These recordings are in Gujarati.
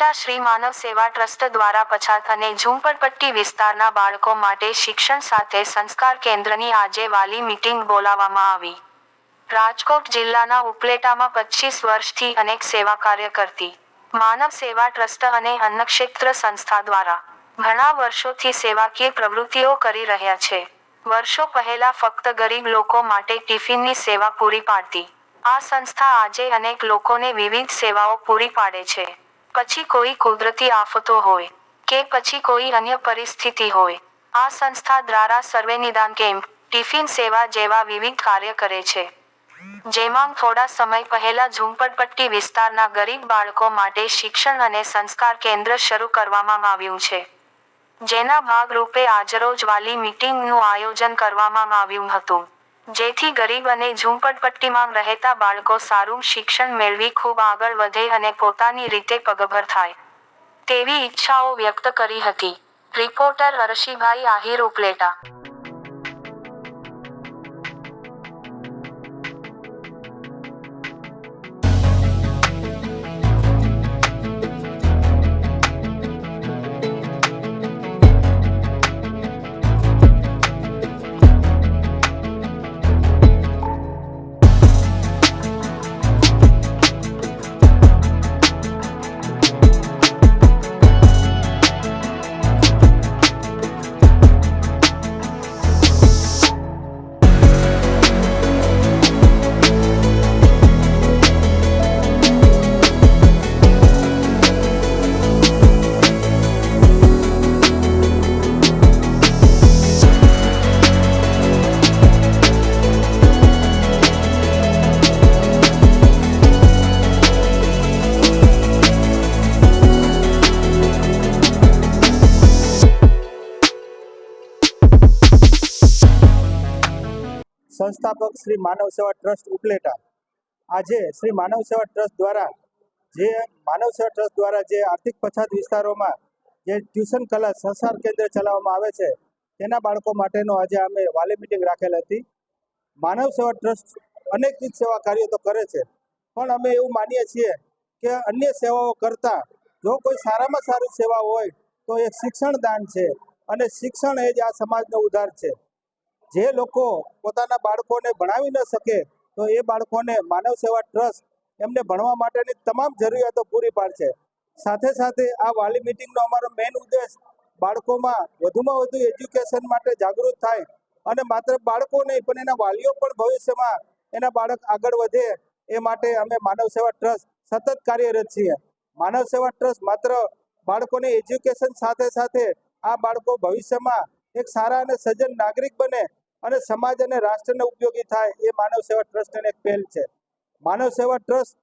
ઉપલેટા શ્રી માનવ સેવા ટ્રસ્ટ દ્વારા પછાત અને ઝૂંપડપટ્ટી વિસ્તારના બાળકો માટે શિક્ષણ સાથે સંસ્કાર કેન્દ્રની આજે વાલી મીટિંગ બોલાવવામાં આવી। રાજકોટ જિલ્લાના ઉપલેટામાં 25 વર્ષથી અનેક સેવા કાર્ય કરતી માનવ સેવા ટ્રસ્ટ અને અન્નક્ષેત્ર સંસ્થા દ્વારા ઘણા વર્ષોથી સેવાકીય પ્રવૃત્તિઓ કરી રહ્યા છે। વર્ષો પહેલા ફક્ત ગરીબ લોકો માટે ટિફિનની સેવા પૂરી પાડતી આ સંસ્થા આજે અનેક લોકોને વિવિધ સેવાઓ પૂરી પાડે છે। પછી કોઈ કુદરતી આફતો હોય કે પછી કોઈ અન્ય પરિસ્થિતિ હોય, આ સંસ્થા દ્વારા સર્વે નિદાન કેમ્પ, ટિફિન સેવા જેવા વિવિધ કાર્ય કરે છે। જેમાં થોડા સમય પહેલા ઝૂંપડપટ્ટી વિસ્તારના ગરીબ બાળકો માટે શિક્ષણ અને સંસ્કાર કેન્દ્ર શરૂ કરવામાં આવ્યું છે। જેના ભાગરૂપે આજરોજ વાલી મીટિંગનું આયોજન કરવામાં આવ્યું હતું, જેથી ગરીબ અને ઝૂંપડપટ્ટીમાં રહેતા બાળકો સારું શિક્ષણ મેળવી ખૂબ આગળ વધે અને પોતાની રીતે પગભર થાય તેવી ઈચ્છાઓ વ્યક્ત કરી હતી। રિપોર્ટર હર્ષિભાઈ આહિર, ઉપલેટા। संस्थापक श्री मानव सेवा ट्रस्ट उपलेटा आज श्री मानव सेवा ट्रस्ट द्वारा जे आर्थिक पछात विस्तारों में जे ट्यूशन क्लास संस्कार केन्द्र चलाववामां आवे छे तेना बाळको माटेनो आज अमे वाली मीटिंग राखेल हती। मानव सेवा ट्रस्ट अनेक सेवा कार्यो तो करे छे, पण अमे एवुं मानीए छीए के अन्य सेवाओं करता जो कोई सारामां सारी सेवा होय तो एक शिक्षण दान छे अने शिक्षण ए ज आ समाजनो उद्धार छे। जे लोको पोताना बाळकोने भणावी न सके तो ए बाळकोने मानव सेवा ट्रस्ट एमने भणवा माटेनी तमाम जरूरियातो पूरी पाडशे। साथे साथे आ वाली मीटिंगनो अमारो मेन उद्देश बाळकोमां वधुमां वधु एज्युकेशन माटे जागृत थाय अने मात्र बाळको नहीं पण एना वालीओ पण भविष्यमां एना बाळक आगळ वधे ए माटे अमे मानव सेवा ट्रस्ट सतत कार्यरत छीए। मानव सेवा ट्रस्ट मात्र बाळकोने एज्युकेशन साथे साथे आ बाळको भविष्यमां एक सारा अने सज्जन नागरिक बने અને સમાજ અને રાષ્ટ્રને ઉપયોગી થાય એ માનવ સેવા ટ્રસ્ટની એક પહેલ છે। માનવ સેવા ટ્રસ્ટ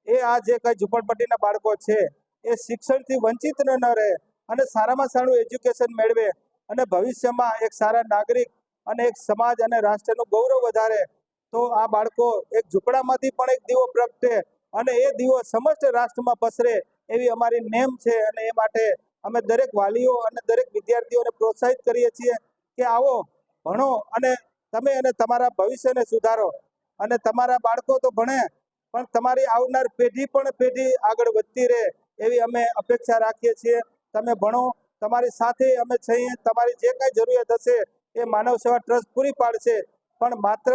એ આ જે કઈ ઝૂંપડપટ્ટીના બાળકો છે એ શિક્ષણથી વંચિત ન રહે અને સારામાં સારું એજ્યુકેશન મેળવે અને ભવિષ્યમાં એક સારા નાગરિક અને એક સમાજ અને રાષ્ટ્રનું ગૌરવ વધારે તો આ બાળકો એક ઝૂંપડામાંથી પણ એક દીવો પ્રગટે અને એ દીવો સમસ્ત રાષ્ટ્રમાં પસરે એવી અમારી નેમ છે। અને એ માટે અમે દરેક વાલીઓ અને દરેક વિદ્યાર્થીઓને પ્રોત્સાહિત કરીએ છીએ કે આવો ભણો અને તમે અને તમારા ભવિષ્યને સુધારો અને તમારા બાળકો તો ભણે પણ તમારી આવનાર પેઢી પણ પેઢી આગળ વધતી રહે એવી અમે અપેક્ષા રાખીએ છીએ। તમે ભણો, તમારી સાથે અમે છીએ, તમારી જે કાંઈ જરૂરિયાત હશે એ માનવ સેવા ટ્રસ્ટ પૂરી પાડશે, પણ માત્ર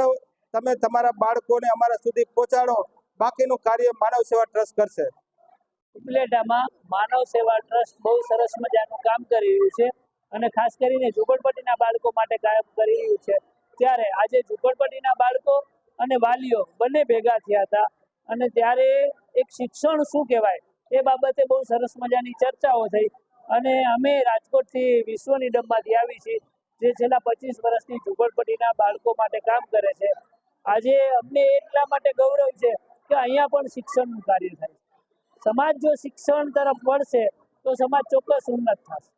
તમે તમારા બાળકોને અમારા સુધી પહોંચાડો, બાકીનું કાર્ય માનવ સેવા ટ્રસ્ટ કરશે। ઉપલેટામાં માનવ સેવા ટ્રસ્ટ બહુ સરસ મજાનું કામ કરી રહ્યું છે અને ખાસ કરીને ઝૂંપડપટ્ટીના બાળકો માટે કામ કરી રહ્યું છે। ત્યારે આજે ઝૂંપડપટ્ટીના બાળકો અને વાલીઓ બંને ભેગા થયા હતા અને ત્યારે એક શિક્ષણ શું કહેવાય એ બાબતે બહુ સરસ મજાની ચર્ચાઓ થઈ અને અમે રાજકોટથી વિશ્વ નિડમમાંથી આવી છીએ, જે છેલ્લા 25 વર્ષથી ઝૂંપડપટ્ટીના બાળકો માટે કામ કરે છે। આજે અમને એટલા માટે ગૌરવ છે કે અહીંયા પણ શિક્ષણનું કાર્ય થાય છે। સમાજ જો શિક્ષણ તરફ વળશે તો સમાજ ચોક્કસ ઉન્નત થશે।